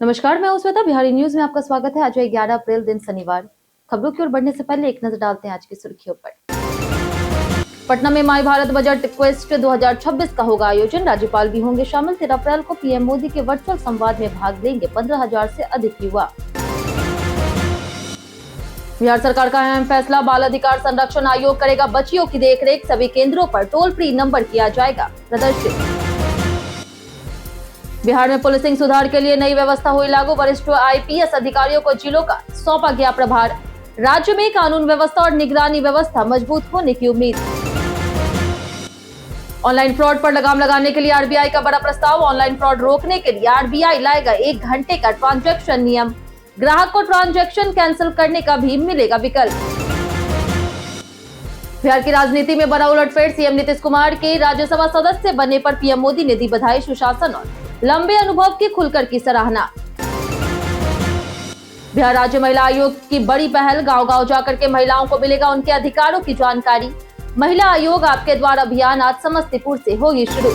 नमस्कार, मैं श्वेता। बिहारी न्यूज में आपका स्वागत है। आज है 11 अप्रैल, दिन शनिवार। खबरों की ओर बढ़ने से पहले एक नजर डालते हैं आज की सुर्खियों पर। पटना में माई भारत बजट क्वेस्ट 2026 का होगा आयोजन। राज्यपाल भी होंगे शामिल। 13 अप्रैल को पीएम मोदी के वर्चुअल संवाद में भाग लेंगे 15,000 से अधिक युवा। बिहार सरकार का अहम फैसला, बाल अधिकार संरक्षण आयोग करेगा बच्चियों की देखरेख। सभी केंद्रों पर टोल फ्री नंबर किया जाएगा प्रदर्शित। बिहार में पुलिसिंग सुधार के लिए नई व्यवस्था हुई लागू। वरिष्ठ आईपीएस अधिकारियों को जिलों का सौंपा गया प्रभार। राज्य में कानून व्यवस्था और निगरानी व्यवस्था मजबूत होने की उम्मीद। ऑनलाइन फ्रॉड पर लगाम लगाने के लिए आरबीआई का बड़ा प्रस्ताव। ऑनलाइन फ्रॉड रोकने के लिए आरबीआई लाएगा 1 घंटे का ट्रांजैक्शन नियम। ग्राहक को ट्रांजैक्शन कैंसिल करने का भी मिलेगा विकल्प। बिहार की राजनीति में बना उलटफेर। सीएम नीतीश कुमार के राज्यसभा सदस्य बनने पर पीएम मोदी ने दी बधाई। सुशासन और लंबे अनुभव की खुलकर की सराहना। बिहार राज्य महिला आयोग की बड़ी पहल। गांव-गांव जाकर के महिलाओं को मिलेगा उनके अधिकारों की जानकारी। महिला आयोग आपके द्वार अभियान आज समस्तीपुर से होगी शुरू।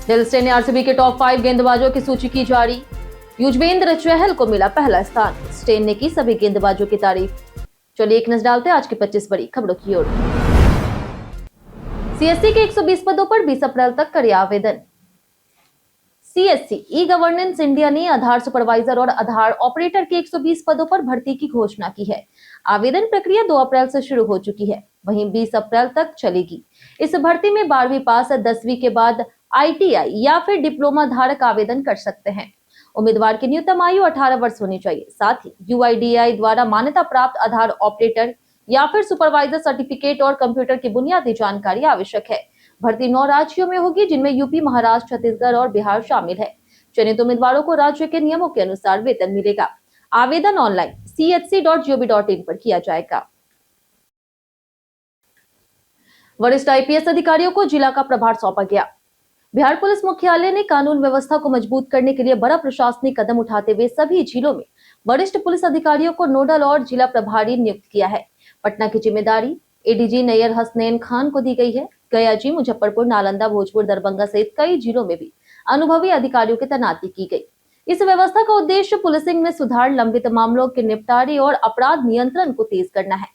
दिल स्टे ने आरसीबी के टॉप 5 गेंदबाजों की सूची की जारी। युजवेंद्र चहल को मिला पहला स्थान। स्टेन ने की सभी गेंदबाजों की तारीफ। चलिए एक नजर डालते हैं आज की 25 बड़ी खबरों की ओर। सीएससी के 120 पदों पर 20 अप्रैल तक करे आवेदन। सीएससी ई गवर्नेंस इंडिया ने आधार सुपरवाइजर और आधार ऑपरेटर के 120 पदों पर भर्ती की घोषणा की है। आवेदन प्रक्रिया 2 अप्रैल से शुरू हो चुकी है, वहीं 20 अप्रैल तक चलेगी। इस भर्ती में 12वीं पास, 10वीं के बाद आईटीआई या फिर डिप्लोमा धारक आवेदन कर सकते हैं। उम्मीदवार की न्यूनतम आयु 18 वर्ष होनी चाहिए। साथ ही यूआईडीएआई द्वारा मान्यता प्राप्त आधार ऑपरेटर या फिर सुपरवाइजर सर्टिफिकेट और कंप्यूटर की बुनियादी जानकारी आवश्यक है। भर्ती 9 राज्यों में होगी, जिनमें यूपी, महाराष्ट्र, छत्तीसगढ़ और बिहार शामिल है। चयनित उम्मीदवारों को राज्य के नियमों के अनुसार वेतन मिलेगा। आवेदन ऑनलाइन chc.gov.in पर किया जाएगा। वरिष्ठ आईपीएस अधिकारियों को जिला का प्रभार सौंपा गया। बिहार पुलिस मुख्यालय ने कानून व्यवस्था को मजबूत करने के लिए बड़ा प्रशासनिक कदम उठाते हुए सभी जिलों में वरिष्ठ पुलिस अधिकारियों को नोडल और जिला प्रभारी नियुक्त किया है। पटना की जिम्मेदारी एडीजी नैयर हसनैन खान को दी गई है। गया जी, मुजफ्फरपुर, नालंदा, भोजपुर, दरभंगा सहित कई जिलों में भी अनुभवी अधिकारियों की तैनाती की गई। इस व्यवस्था का उद्देश्य पुलिसिंग में सुधार, लंबित मामलों के निपटारे और अपराध नियंत्रण को तेज करना है।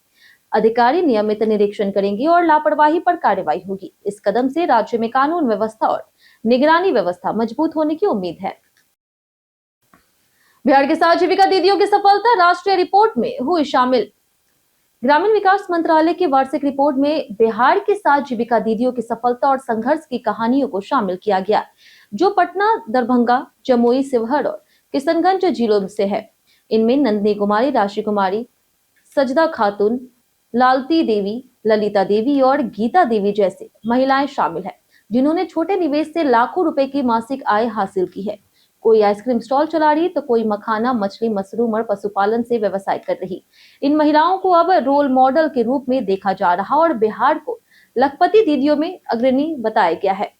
अधिकारी नियमित निरीक्षण करेंगे और लापरवाही पर कार्रवाई होगी। इस कदम से राज्य में कानून व्यवस्था और निगरानी व्यवस्था मजबूत होने की उम्मीद है। बिहार के 7 जीविका दीदियों की सफलता राष्ट्रीय रिपोर्ट में हुई शामिल। ग्रामीण विकास मंत्रालय की वार्षिक रिपोर्ट में बिहार की 7 जीविका दीदियों की सफलता और संघर्ष की कहानियों को शामिल किया गया, जो पटना, दरभंगा, जमुई, शिवहर और किशनगंज जिलों से है। इनमें नंदिनी कुमारी, राशि कुमारी, सजदा खातून, लालती देवी, ललिता देवी और गीता देवी जैसे महिलाएं शामिल है, जिन्होंने छोटे निवेश से लाखों रुपए की मासिक आय हासिल की है। कोई आइसक्रीम स्टॉल चला रही तो कोई मखाना, मछली, मशरूम और पशुपालन से व्यवसाय कर रही। इन महिलाओं को अब रोल मॉडल के रूप में देखा जा रहा और बिहार को लखपति दीदियों में अग्रणी बताया गया है।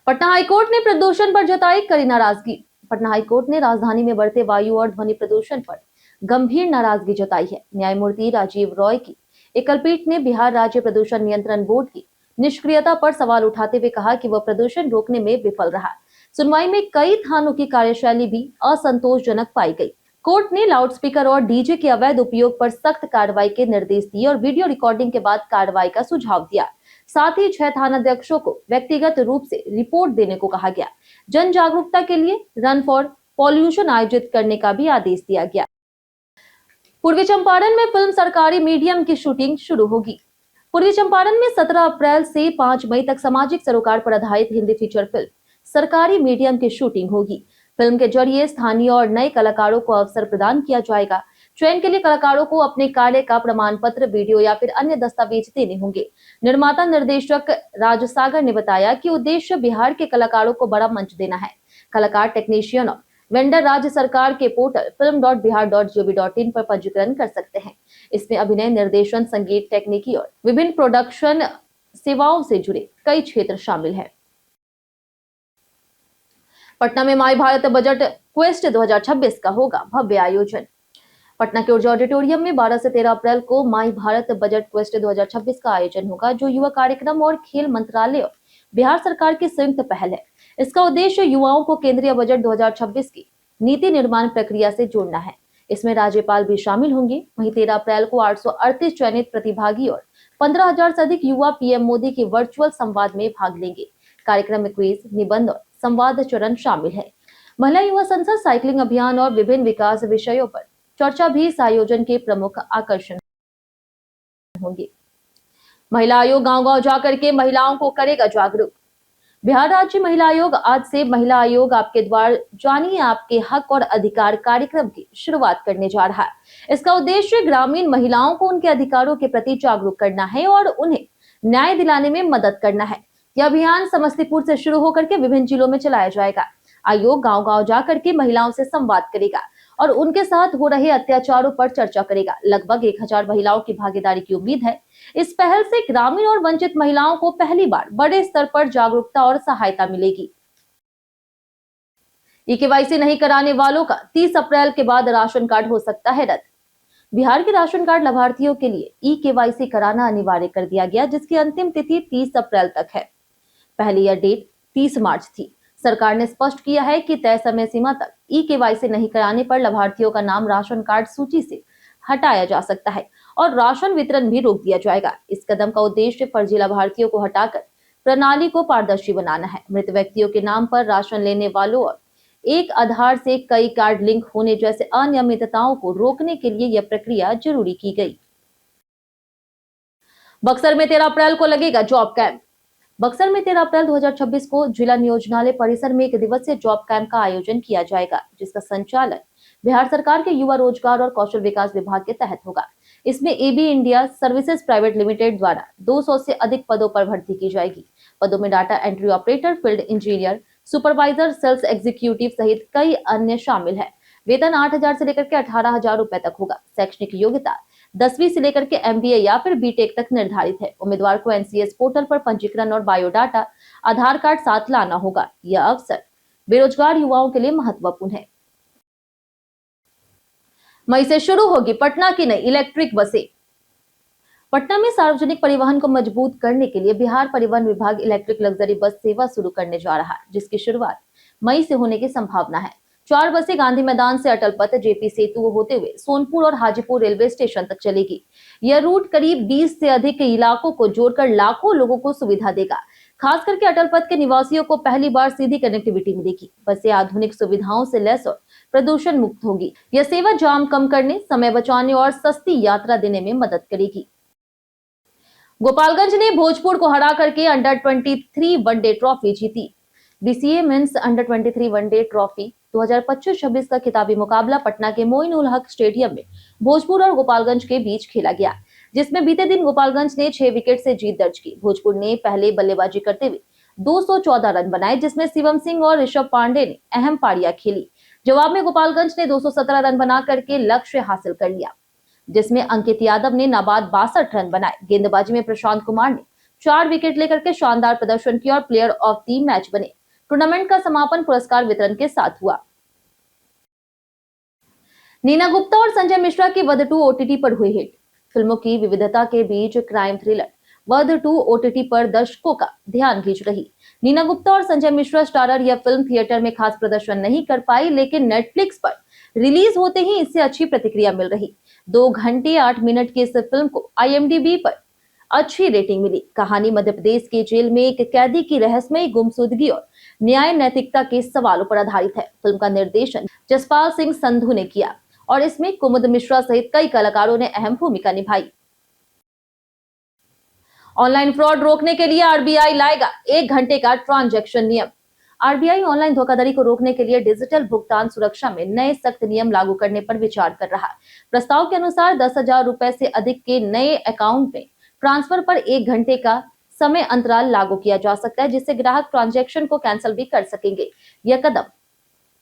पटना हाईकोर्ट ने प्रदूषण पर जताई कड़ी नाराजगी। पटना हाईकोर्ट ने राजधानी में बढ़ते वायु और ध्वनि प्रदूषण पर गंभीर नाराजगी जताई है। न्यायमूर्ति राजीव रॉय की एकलपीठ ने बिहार राज्य प्रदूषण नियंत्रण बोर्ड की निष्क्रियता पर सवाल उठाते हुए कहा कि वह प्रदूषण रोकने में विफल रहा। सुनवाई में कई थानों की कार्यशैली भी असंतोषजनक पाई गई। कोर्ट ने लाउडस्पीकर और डीजे के अवैध उपयोग पर सख्त कार्रवाई के निर्देश दिए और वीडियो रिकॉर्डिंग के बाद कार्रवाई का सुझाव दिया। साथ ही 6 थानाध्यक्षों को व्यक्तिगत रूप से रिपोर्ट देने को कहा गया। जन जागरूकता के लिए रन फॉर पॉल्यूशन आयोजित करने का भी आदेश दिया गया। पूर्वी चंपारण में फिल्म सरकारी मीडियम की शूटिंग शुरू होगी। पूर्वी चंपारण में 17 अप्रैल से 5 मई तक सामाजिक सरोकार पर आधारित हिंदी फीचर फिल्म सरकारी मीडियम की शूटिंग होगी। फिल्म के जरिए स्थानीय और नए कलाकारों को अवसर प्रदान किया जाएगा। चयन के लिए कलाकारों को अपने कार्य का प्रमाण पत्र, वीडियो या फिर अन्य दस्तावेज देने होंगे। निर्माता निर्देशक राजसागर ने बताया कि उद्देश्य बिहार के कलाकारों को बड़ा मंच देना है। कलाकार, टेक्नीशियन और वेंडर राज्य सरकार के पोर्टल film.bihar.gov.in पर पंजीकरण कर सकते हैं। इसमें अभिनय, निर्देशन, संगीत, तकनीकी और विभिन्न प्रोडक्शन सेवाओं से जुड़े कई क्षेत्र शामिल हैं। पटना में माई भारत बजट क्वेस्ट 2026 का होगा भव्य आयोजन। पटना के ऊर्जा ऑडिटोरियम में 12 से 13 अप्रैल को माई भारत बजट क्वेस्ट 2026 का आयोजन होगा, जो युवा कार्यक्रम और खेल मंत्रालय और बिहार सरकार की संयुक्त पहल है। इसका उद्देश्य युवाओं को केंद्रीय बजट 2026 की नीति निर्माण प्रक्रिया से जोड़ना है। इसमें राज्यपाल भी शामिल होंगे। वहीं 13 अप्रैल को 838 चयनित प्रतिभागी और 15,000 से अधिक युवा पीएम मोदी के वर्चुअल संवाद में भाग लेंगे। कार्यक्रम में क्विज, निबंध और संवाद चरण शामिल है। महिला युवा संसद, साइकिलिंग अभियान और विभिन्न विकास विषयों पर चर्चा भी इस आयोजन के प्रमुख आकर्षण होंगे। महिला आयोग गांव-गांव जाकर के महिलाओं को करेगा जागरूक। बिहार राज्य महिला आयोग आज से महिला आयोग आपके द्वार जानिए आपके हक और अधिकार कार्यक्रम की शुरुआत करने जा रहा है। इसका उद्देश्य ग्रामीण महिलाओं को उनके अधिकारों के प्रति जागरूक करना है और उन्हें न्याय दिलाने में मदद करना है। यह अभियान समस्तीपुर से शुरू होकर के विभिन्न जिलों में चलाया जाएगा। आयोग गांव-गांव जाकर के महिलाओं से संवाद करेगा और उनके साथ हो रहे अत्याचारों पर चर्चा करेगा। लगभग 1000 महिलाओं की भागीदारी की उम्मीद है। इस पहल से ग्रामीण और वंचित महिलाओं को पहली बार बड़े स्तर पर जागरूकता और सहायता मिलेगी। ई-केवाईसी नहीं कराने वालों का 30 अप्रैल के बाद राशन कार्ड हो सकता है रद्द। बिहार के राशन कार्ड लाभार्थियों के लिए ई-केवाईसी कराना अनिवार्य कर दिया गया, जिसकी अंतिम तिथि 30 अप्रैल तक है। पहले यह डेट 30 मार्च थी। सरकार ने स्पष्ट किया है कि तय समय सीमा तक ई-केवाईसी नहीं कराने पर लाभार्थियों का नाम राशन कार्ड सूची से हटाया जा सकता है और राशन वितरण भी रोक दिया जाएगा। इस कदम का उद्देश्य फर्जी लाभार्थियों को हटाकर प्रणाली को पारदर्शी बनाना है। मृत व्यक्तियों के नाम पर राशन लेने वालों और एक आधार से कई कार्ड लिंक होने जैसे अनियमितताओं को रोकने के लिए यह प्रक्रिया जरूरी की गई। बक्सर में 13 अप्रैल को लगेगा जॉब कैंप। बक्सर में 13 अप्रैल 2026 को जिला नियोजनालय परिसर में 1 दिवसीय जॉब कैंप का आयोजन किया जाएगा, जिसका संचालन बिहार सरकार के युवा रोजगार और कौशल विकास विभाग के तहत होगा। इसमें AB India services private limited द्वारा 200 से अधिक पदों पर भर्ती की जाएगी। पदों में data entry operator, field engineer, supervisor, sales executive सहित कई अन्य शामिल है। वेतन 8,000 से लेकर के 18,000 रुपए तक होगा। शैक्षणिक योग्यता 10वीं से लेकर के MBA या फिर BTech तक निर्धारित है। उम्मीदवार को NCS पोर्टल पर पंजीकरण और बायोडाटा, आधार कार्ड साथ लाना होगा। यह अवसर बेरोजगार युवाओं के लिए महत्वपूर्ण है। मई से शुरू होगी पटना की नई इलेक्ट्रिक बसें। पटना में सार्वजनिक परिवहन को मजबूत करने के लिए बिहार परिवहन विभाग इलेक्ट्रिक लग्जरी बस सेवा शुरू करने जा रहा है, जिसकी शुरुआत मई से होने की संभावना है। 4 बसें गांधी मैदान से अटल पथ, JP सेतु होते हुए सोनपुर और हाजीपुर रेलवे स्टेशन तक चलेगी। यह रूट करीब 20 से अधिक इलाकों को जोड़कर लाखों लोगों को सुविधा देगा। खास करके अटल पथ के निवासियों को पहली बार सीधी कनेक्टिविटी मिलेगी। बसें आधुनिक सुविधाओं से लैस और प्रदूषण मुक्त होगी। यह सेवा जाम कम करने, समय बचाने और सस्ती यात्रा देने में मदद करेगी। गोपालगंज ने भोजपुर को हरा करके अंडर 23 वनडे ट्रॉफी जीती। BCA men's under 23 one day trophy 2025-26 का खिताबी मुकाबला पटना के मोइनुल हक स्टेडियम में भोजपुर और गोपालगंज के बीच खेला गया, जिसमें बीते दिन गोपालगंज ने 6 विकेट से जीत दर्ज की। भोजपुर ने पहले बल्लेबाजी करते हुए 214 रन बनाए, जिसमें शिवम सिंह और ऋषभ पांडे ने अहम पारियां खेली। जवाब में गोपालगंज ने 217 रन बना करके लक्ष्य हासिल कर लिया, जिसमें अंकित यादव ने नाबाद 62 रन बनाए। गेंदबाजी में प्रशांत कुमार ने 4 विकेट लेकर के शानदार प्रदर्शन किया और प्लेयर ऑफ द मैच बने। टूर्नामेंट का समापन पुरस्कार वितरण के साथ हुआ। नीना गुप्ता और संजय मिश्रा की वध 2 OTT पर हुई हिट। फिल्मों की विविधता के बीच क्राइम थ्रिलर वध 2 OTT पर दर्शकों का ध्यान खींच रही। नीना गुप्ता और संजय मिश्रा स्टारर यह फिल्म थिएटर में खास प्रदर्शन नहीं कर पाई, लेकिन नेटफ्लिक्स पर रिलीज होते ही इससे अच्छी प्रतिक्रिया मिल रही। 2 घंटे 8 मिनट की इस फिल्म को IMDb पर अच्छी रेटिंग मिली। कहानी मध्य प्रदेश के जेल में एक कैदी की रहस्यमयी गुमशुदगी और न्याय नैतिकता के सवालों पर आधारित है। फिल्म का निर्देशन जसपाल सिंह संधू ने किया और इसमें कुमुद मिश्रा सहित कई कलाकारों ने अहम भूमिका निभाई। ऑनलाइन फ्रॉड रोकने के लिए RBI लाएगा 1 घंटे का ट्रांजैक्शन नियम। RBI ऑनलाइन धोखाधड़ी को रोकने के लिए डिजिटल भुगतान सुरक्षा में नए सख्त नियम लागू करने पर विचार कर रहा है। प्रस्ताव के अनुसार 10,000 रुपए से अधिक के नए अकाउंट में ट्रांसफर पर 1 घंटे का समय अंतराल लागू किया जा सकता है, जिससे ग्राहक ट्रांजैक्शन को कैंसिल भी कर सकेंगे। यह कदम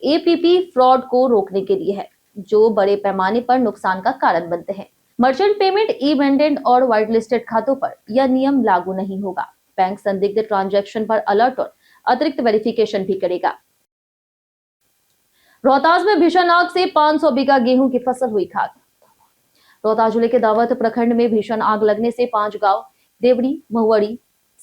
APP फ्रॉड को रोकने के लिए है, जो बड़े पैमाने पर नुकसान का कारण बनते हैं। मर्चेंट पेमेंट, ई-वेंडेंट और व्हाइट लिस्टेड खातों पर यह नियम लागू नहीं होगा। बैंक संदिग्ध ट्रांजैक्शन पर अलर्ट और अतिरिक्त वेरिफिकेशन भी करेगा। रोहतास में भीषण आग से 500 बीघा गेहूं की फसल हुई खाक। रोहतास जिले के दावत प्रखंड में भीषण आग लगने से 5 गांव देवड़ी, महुआड़ी,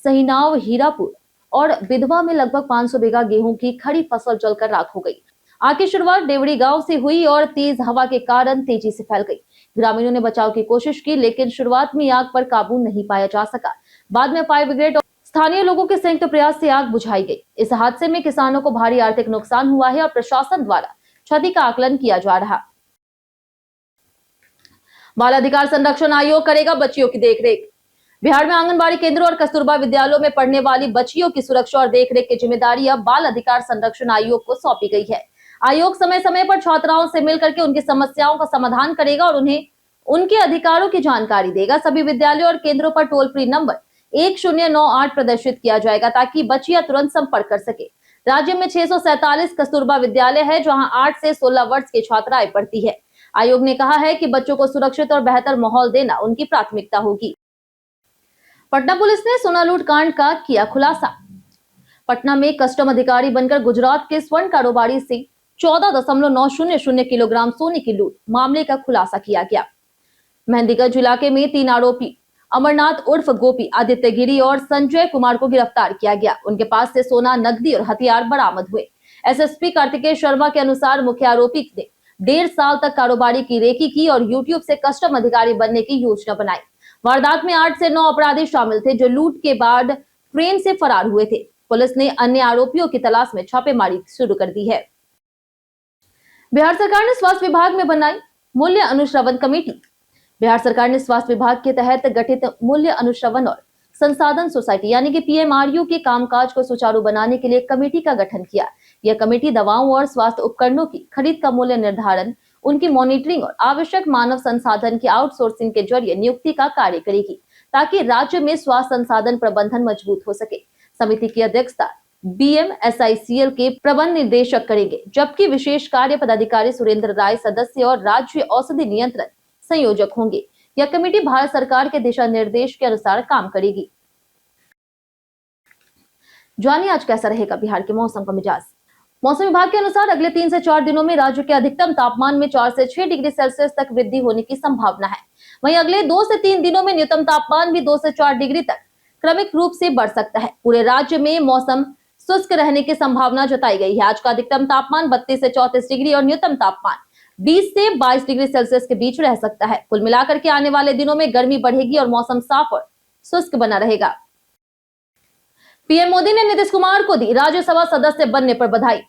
सहीनाव, हीरापुर और विधवा में लगभग 500 बीघा गेहूं की खड़ी फसल जलकर राख हो गई। आग की शुरुआत डेवड़ी गांव से हुई और तेज हवा के कारण तेजी से फैल गई। ग्रामीणों ने बचाव की कोशिश की, लेकिन शुरुआत में आग पर काबू नहीं पाया जा सका। बाद में फायर ब्रिगेड और स्थानीय लोगों के संयुक्त प्रयास से आग बुझाई गई। इस हादसे में किसानों को भारी आर्थिक नुकसान हुआ है और प्रशासन द्वारा क्षति का आकलन किया जा रहा। बाल अधिकार संरक्षण आयोग करेगा बच्चियों की देखरेख। बिहार में आंगनबाड़ी केंद्रों और कस्तूरबा विद्यालयों में पढ़ने वाली बच्चियों की सुरक्षा और देखरेख की जिम्मेदारी अब बाल अधिकार संरक्षण आयोग को सौंपी गई है। आयोग समय समय पर छात्राओं से मिलकर के उनकी समस्याओं का समाधान करेगा और उन्हें उनके अधिकारों की जानकारी देगा। सभी विद्यालयों और केंद्रों पर टोल फ्री नंबर 1098 प्रदर्शित किया जाएगा ताकि बच्चियां तुरंत संपर्क कर सके। राज्य में 647 कस्तूरबा विद्यालय है, जहां 8 से 16 वर्ष की छात्राएं पढ़ती है। आयोग ने कहा है कि बच्चों को सुरक्षित और बेहतर माहौल देना उनकी प्राथमिकता होगी। पटना पुलिस ने सोना लूट कांड का किया खुलासा। पटना में कस्टम अधिकारी बनकर गुजरात के स्वर्ण कारोबारी से 14.900 किलोग्राम सोने की लूट मामले का खुलासा किया गया। मेहंदीगंज इलाके में 3 आरोपी अमरनाथ उर्फ गोपी, आदित्य गिरी और संजय कुमार को गिरफ्तार किया गया। उनके पास से सोना, नकदी और हथियार बरामद हुए। एसएसपी कार्तिकेय शर्मा के अनुसार मुख्य आरोपी ने 1.5 साल तक कारोबारी की रेकी की और यूट्यूब से कस्टम अधिकारी बनने की योजना बनाई। वारदात में 8 से 9 अपराधी शामिल थे, जो लूट के बाद ट्रेन से फरार हुए थे। पुलिस ने अन्य आरोपियों की तलाश में छापेमारी शुरू कर दी है। बिहार सरकार ने स्वास्थ्य विभाग में बनाई मूल्य अनुश्रवण कमेटी। बिहार सरकार ने स्वास्थ्य विभाग के तहत गठित मूल्य अनुश्रवण और संसाधन सोसाइटी यानी कि पीएमआरयू के कामकाज को सुचारू बनाने के लिए कमेटी का गठन किया। यह कमेटी दवाओं और स्वास्थ्य उपकरणों की खरीद का मूल्य निर्धारण, उनकी मॉनिटरिंग और आवश्यक मानव संसाधन की आउटसोर्सिंग के जरिए नियुक्ति का कार्य करेगी, ताकि राज्य में स्वास्थ्य संसाधन प्रबंधन मजबूत हो सके। समिति की अध्यक्षता बीएमएसआईसीएल के प्रबंध निदेशक करेंगे, जबकि विशेष कार्य पदाधिकारी सुरेंद्र राय सदस्य और राज्य औषधि नियंत्रण संयोजक होंगे। यह कमेटी भारत सरकार के दिशा निर्देश के अनुसार काम करेगी। जानिए आज कैसा रहेगा बिहार के मौसम का मिजाज। मौसम विभाग के अनुसार अगले 3 से 4 दिनों में राज्य के अधिकतम तापमान में 4 से 6 डिग्री सेल्सियस तक वृद्धि होने की संभावना है। वहीं अगले 2 से 3 दिनों में न्यूनतम तापमान भी 2 से 4 डिग्री तक क्रमिक रूप से बढ़ सकता है। पूरे राज्य में मौसम शुष्क रहने की संभावना जताई गई है। आज का अधिकतम तापमान 32 से 34 डिग्री और न्यूनतम तापमान 20 से 22 डिग्री सेल्सियस के बीच रह सकता है। कुल मिलाकर के आने वाले दिनों में गर्मी बढ़ेगी और मौसम साफ और शुष्क बना रहेगा। पीएम मोदी ने नीतीश कुमार को दी राज्यसभा सदस्य बनने पर बधाई।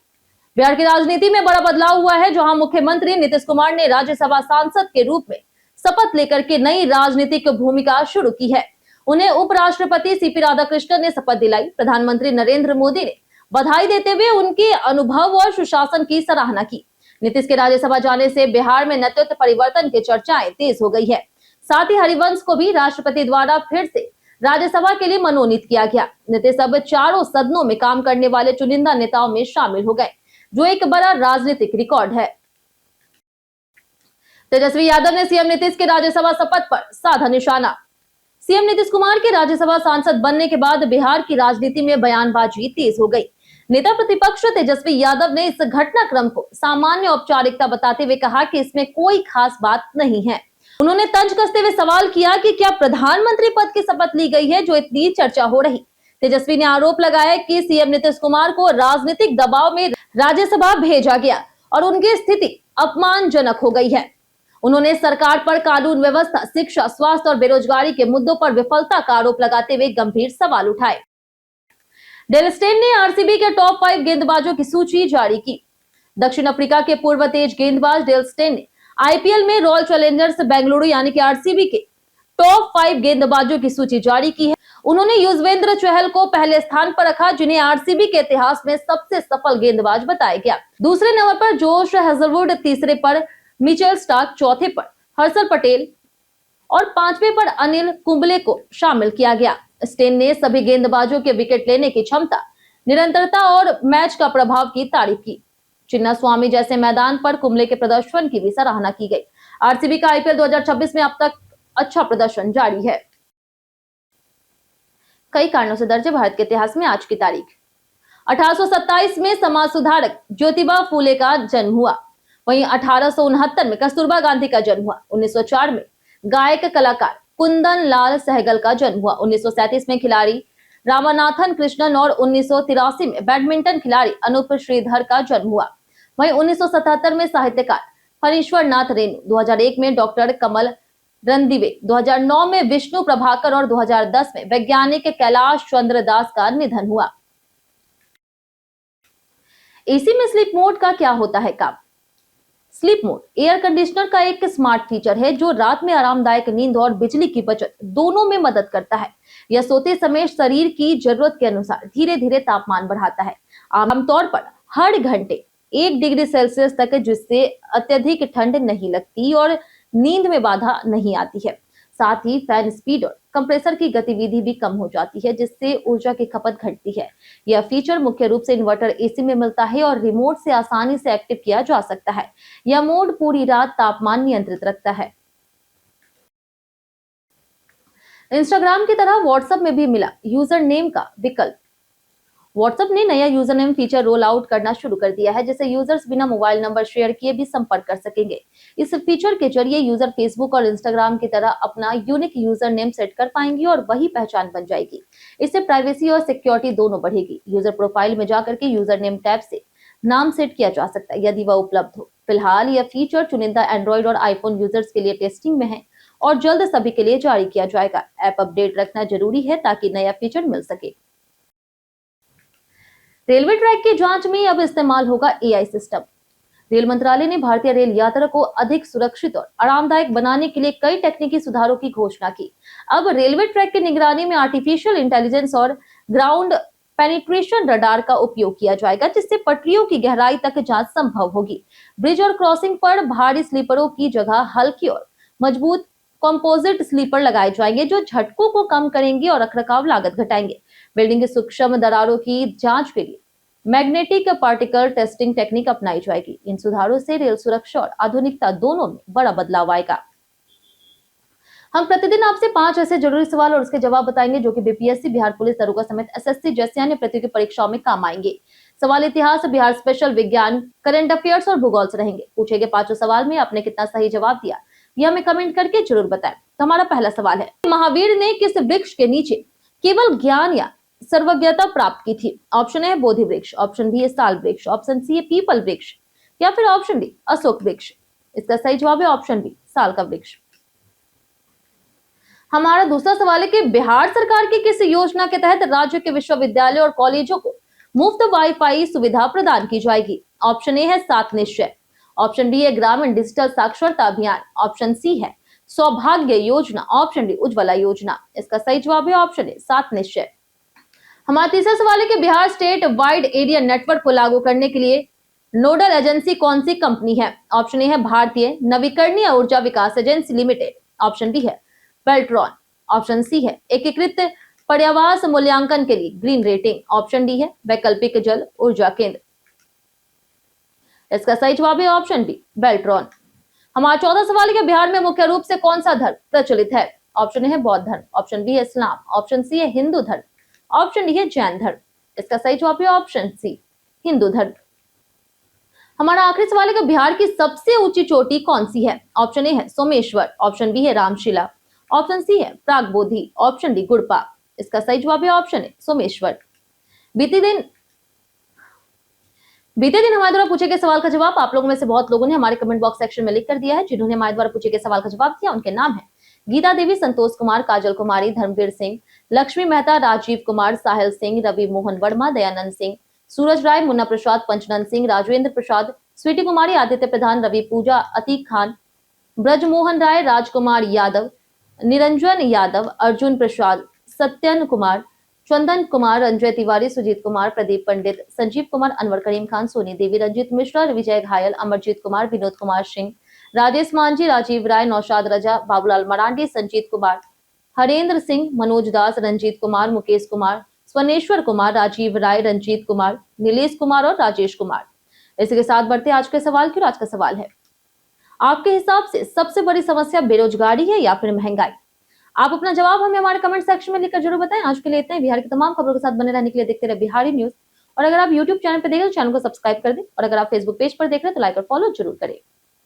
बिहार की राजनीति में बड़ा बदलाव हुआ है, जहां मुख्यमंत्री नीतीश कुमार ने राज्यसभा सांसद के रूप में शपथ लेकर के नई राजनीतिक भूमिका शुरू की है। उन्हें उपराष्ट्रपति सीपी राधाकृष्णन ने शपथ दिलाई। प्रधानमंत्री नरेंद्र मोदी ने बधाई देते हुए उनके अनुभव और सुशासन की सराहना की। नीतीश के राज्यसभा जाने से बिहार में नेतृत्व परिवर्तन की चर्चाएं तेज हो गई है। साथ ही हरिवंश को भी राष्ट्रपति द्वारा फिर से राज्यसभा के लिए मनोनीत किया गया। नीतीश अब चारों सदनों में काम करने वाले चुनिंदा नेताओं में शामिल हो गए, जो एक बड़ा राजनीतिक रिकॉर्ड है। तेजस्वी यादव ने सीएम नीतीश के राज्यसभा शपथ पर साधा निशाना। सीएम नीतीश कुमार के राज्यसभा सांसद बनने के बाद बिहार की राजनीति में बयानबाजी तेज हो गई। नेता प्रतिपक्ष तेजस्वी यादव ने इस घटनाक्रम को सामान्य औपचारिकता बताते हुए कहा कि इसमें कोई खास बात नहीं है। उन्होंने तंज कसते हुए सवाल किया कि क्या प्रधानमंत्री पद की शपथ ली गई है, जो इतनी चर्चा हो रही। तेजस्वी ने आरोप लगाया कि सीएम नीतीश कुमार को राजनीतिक दबाव में राज्यसभा भेजा गया और उनकी स्थिति अपमानजनक हो गई है। उन्होंने सरकार पर कानून व्यवस्था, शिक्षा, स्वास्थ्य और बेरोजगारी के मुद्दों पर विफलता का आरोप लगाते हुए गंभीर सवाल उठाए। डेल स्टेन ने आरसीबी के टॉप 5 गेंदबाजों की सूची जारी की। दक्षिण अफ्रीका के पूर्व तेज गेंदबाज डेल स्टेन ने आईपीएल में रॉयल चैलेंजर्स बेंगलुरु यानी कि आरसीबी के टॉप 5 गेंदबाजों की सूची जारी की है। उन्होंने युजवेंद्र चहल को पहले स्थान पर रखा, जिन्हें आरसीबी के इतिहास में सबसे सफल गेंदबाज बताया गया। दूसरे नंबर पर जोश हेजलवुड, तीसरे पर मिचेल स्टार्क, चौथे पर हर्षल पटेल और 5वें पर अनिल कुंबले को शामिल किया गया। स्टेन ने सभी गेंदबाजों के विकेट लेने की क्षमता, निरंतरता और मैच का प्रभाव की तारीफ की। चिन्नास्वामी जैसे मैदान पर कुंबले के प्रदर्शन की भी सराहना की गई। आरसीबी का आईपीएल 2026 में अब तक अच्छा प्रदर्शन जारी है। कई कारणों से दर्ज भारत के इतिहास में आज की तारीख 1827 में समाज सुधारक ज्योतिबा फूले का जन्म हुआ। वहीं 1869 में कस्तूरबा गांधी का जन्म हुआ। 1904 में गायक कलाकार कुंदन लाल सहगल का जन्म हुआ। 1937 में खिलाड़ी रामानाथन कृष्णन और 1983 में बैडमिंटन खिलाड़ी अनूप श्रीधर का जन्म हुआ। वहीं 1977 में साहित्यकार फणीश्वर नाथ रेणु, 2001 में डॉक्टर कमल रणदिवे, 2009 में विष्णु प्रभाकर और 2010 में वैज्ञानिक कैलाश चंद्र दास का निधन हुआ। एसी में स्लीप मोड का क्या होता है काम? स्लीप मोड एयर कंडीशनर का एक स्मार्ट फीचर है जो रात में आरामदायक नींद और बिजली की बचत दोनों में मदद करता है। यह सोते समय शरीर की जरूरत के अनुसार धीरे धीरे तापमान बढ़ाता है, आमतौर पर हर घंटे 1 डिग्री सेल्सियस तक, जिससे अत्यधिक ठंड नहीं लगती और नींद में बाधा नहीं आती है। साथ ही फैन स्पीड और कंप्रेसर की गतिविधि भी कम हो जाती है, जिससे ऊर्जा की खपत घटती है। यह फीचर मुख्य रूप से इन्वर्टर एसी में मिलता है और रिमोट से आसानी से एक्टिव किया जा सकता है। यह मोड पूरी रात तापमान नियंत्रित रखता है। इंस्टाग्राम की तरह व्हाट्सएप में भी मिला यूजर नेम का विकल्प। व्हाट्सएप ने नया user name feature roll out करना शुरू कर दिया है, जिससे यूजर्स बिना मोबाइल नंबर शेयर किए भी संपर्क कर सकेंगे। इस फीचर के जरिए यूजर फेसबुक और इंस्टाग्राम की तरह अपना यूनिक यूजर नेम सेट कर पाएंगे और वही पहचान बन जाएगी। इससे प्राइवेसी और सिक्योरिटी दोनों बढ़ेगी। यूजर प्रोफाइल में जाकर के यूजर नेम टैब से नाम सेट किया जा सकता है, यदि वह उपलब्ध हो। फिलहाल यह फीचर चुनिंदा एंड्रॉइड और आईफोन यूजर्स के लिए टेस्टिंग में है और जल्द सभी के लिए जारी किया जाएगा। ऐप अपडेट रखना जरूरी है ताकि नया फीचर मिल सके। रेलवे ट्रैक की जांच में अब इस्तेमाल होगा एआई सिस्टम। रेल मंत्रालय ने भारतीय रेल यात्रा को अधिक सुरक्षित और आरामदायक बनाने के लिए कई तकनीकी सुधारों की घोषणा की। अब रेलवे ट्रैक की निगरानी में आर्टिफिशियल इंटेलिजेंस और ग्राउंड पेनिट्रेशन रडार का उपयोग किया जाएगा, जिससे पटरियों की गहराई तक जांच संभव होगी। ब्रिज और क्रॉसिंग पर भारी स्लीपरों की जगह हल्की और मजबूत कंपोजिट स्लीपर लगाए जाएंगे, जो झटकों को कम करेंगे और रखरखाव लागत घटाएंगे। बिल्डिंग की सूक्ष्म दरारों की जांच के लिए मैग्नेटिक पार्टिकल टेस्टिंग टेक्निक अपनाई जाएगी। इन सुधारों से रेल सुरक्षा और आधुनिकता दोनों में बड़ा बदलाव आएगा। हम प्रतिदिन आपसे 5 ऐसे जरूरी सवाल और उसके जवाब बताएंगे जो कि बीपीएससी, बिहार पुलिस दरोगा समेत एसएससी जैसी अन्य प्रतियोगी परीक्षाओं में काम आएंगे। सवाल इतिहास, बिहार स्पेशल, विज्ञान, करंट अफेयर्स और भूगोल से रहेंगे। पूछे गए 5 सवाल में आपने कितना सही जवाब दिया, यह हमें कमेंट करके जरूर बताएं। तो हमारा पहला सवाल है, महावीर ने किस वृक्ष के नीचे केवल ज्ञान या सर्वज्ञता प्राप्त की थी? ऑप्शन है बोधि वृक्ष, ऑप्शन बी है साल वृक्ष, ऑप्शन सी है पीपल वृक्ष या फिर ऑप्शन डी अशोक वृक्ष। इसका सही जवाब है ऑप्शन बी साल का वृक्ष। हमारा दूसरा सवाल है कि बिहार सरकार की किस योजना के तहत राज्य के विश्वविद्यालय और कॉलेजों को मुफ्त वाईफाई सुविधा प्रदान की जाएगी? ऑप्शन ए है 7 निश्चय, ऑप्शन बी है ग्रामीण डिजिटल साक्षरता अभियान, ऑप्शन सी है सौभाग्य योजना, ऑप्शन डी उज्ज्वला योजना। इसका सही जवाब है ऑप्शन ए 7 निश्चय। हमारा तीसरा सवाल है कि Bihar state wide area network को लागू करने के लिए नोडल एजेंसी कौन सी कंपनी है? ऑप्शन ए है भारतीय नवीकरणीय ऊर्जा विकास एजेंसी लिमिटेड, ऑप्शन बी है बेल्ट्रॉन, ऑप्शन सी है एकीकृत पर्यावरण मूल्यांकन के लिए ग्रीन रेटिंग, ऑप्शन डी है वैकल्पिक जल ऊर्जा केंद्र। इसका सही जवाब है ऑप्शन बी बेल्ट्रॉन। हमारा चौथा सवाल है कि बिहार में मुख्य रूप से कौन सा धर्म प्रचलित है? ऑप्शन ए है बौद्ध धर्म, ऑप्शन बी है इस्लाम, ऑप्शन सी है हिंदू धर्म, ऑप्शन डी है जैन धर्म। इसका सही जवाब है ऑप्शन सी हिंदू धर्म। हमारा आखिरी सवाल है कि बिहार की सबसे ऊंची चोटी कौन सी है? ऑप्शन ए है सोमेश्वर, ऑप्शन बी है रामशिला, ऑप्शन सी है प्रागबोधि, ऑप्शन डी गुड़पा। इसका सही जवाब है ऑप्शन ए सोमेश्वर। बीते दिन हमारे द्वारा पूछे गए सवाल का जवाब आप लोगों में से बहुत लोगों ने हमारे कमेंट बॉक्स सेक्शन में लिख कर दिया है। जिन्होंने हमारे द्वारा पूछे गए सवाल का जवाब दिया उनके नाम है गीता देवी, संतोष कुमार, काजल कुमारी, धर्मवीर सिंह, लक्ष्मी मेहता, राजीव कुमार, साहिल सिंह, रवि मोहन वर्मा, दयानंद सिंह, सूरज राय, मुन्ना प्रसाद, पंचनंद सिंह, राजेंद्र प्रसाद, स्वीटी कुमारी, आदित्य प्रधान, रवि पूजा, अतीक खान, ब्रजमोहन राय, राजकुमार यादव, निरंजन यादव, अर्जुन प्रसाद, सत्यन कुमार, चंदन कुमार, रंजय तिवारी, सुजीत कुमार, प्रदीप पंडित, संजीव कुमार, अनवर करीम खान, सोनी देवी, रंजीत मिश्रा, विजय घायल, अमरजीत कुमार, विनोद कुमार सिंह, राजेश मांझी, राजीव राय, नौशाद रजा, बाबूलाल मरांडी, संजीत कुमार, हरेंद्र सिंह, मनोज दास, रंजीत कुमार, मुकेश कुमार, स्वनेश्वर कुमार, राजीव राय, रंजीत कुमार, नीलेश कुमार और राजेश कुमार। इसी के साथ बढ़ते आज के सवाल की। आज का सवाल है, आपके हिसाब से सबसे बड़ी समस्या बेरोजगारी है या फिर महंगाई? आप अपना जवाब हमें हमारे कमेंट सेक्शन में लिखकर जरूर बताएं। आज के लिए इतना ही। बिहार की तमाम खबरों के साथ बने रहने के लिए देखते रहे बिहारी न्यूज। और अगर आप यूट्यूब चैनल पर देख रहे हैं तो चैनल को सब्सक्राइब कर दें और अगर आप फेसबुक पेज पर देख रहे हैं तो लाइक और फॉलो जरूर करें।